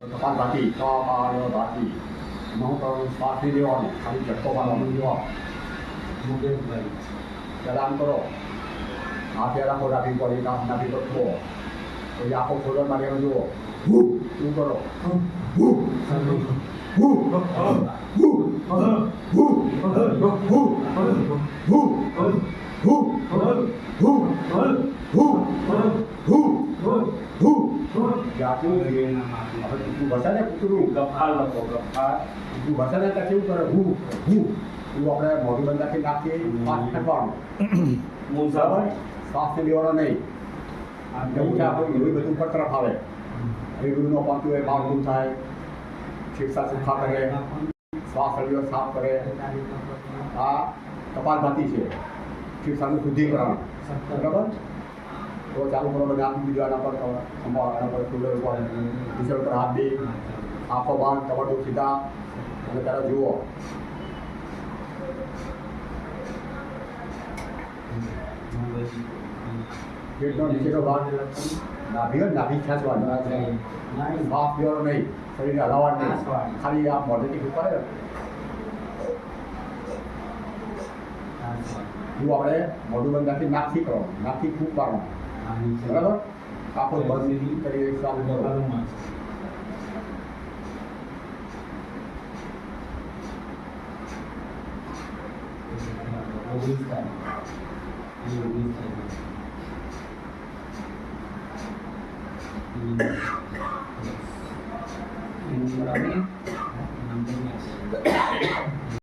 કપાલભાતી કપાલભાતી મહત્વ શ્વાસ નહીં લેવાનો ખાલી ઝટકો મારવાનો જો મુકેશભાઈ પહેલાં આમ કરો હાથે રાખો રાખી પડી કામ નાખી તો જુઓ પછી આખો ખોલવા માટે જુઓ શું કરો ભસાને કૂતરું ગફાર લખો ગફાર ભસાને ત્યાં કેવું કરે હું આપણે મોઢું બંધ રાખી નાખીએ શ્વાસ નાખવાનો મુસાફર શ્વાસ લેવાનો નહીં એવું છે આપણું એવું બધું ઉપર તરફ આવે રીડુનો પંતું હોય બાળકું થાય ફેફસા ચોખ્ખા કરે શ્વાસ હળીઓ સાફ કરે આ કપાલભાતી છે ફેફસાનું શુદ્ધિકરણ બરાબર તો ચાલુ કરો બધા આપી બીજું આના પર આના પર શોલ્ડર ઉપર નીચે ઉપર હાથ દે આંખો બંધ કમરડું સીધા અને ત્યારે જુઓ પેટનો નીચેનો ભાગ નાભી ખેંચવાનો શ્વાસ લેવાનો નહીં શરીરને હલાવવાનું નહીં ખાલી આ મોઢેથી ઉપર આપણે મોઢું બંધ નાખી નાકથી કરો નાકથી ખૂબ પાડવાનું બરાબર આખો બંધ કરી ચાલુ કરો બરાબર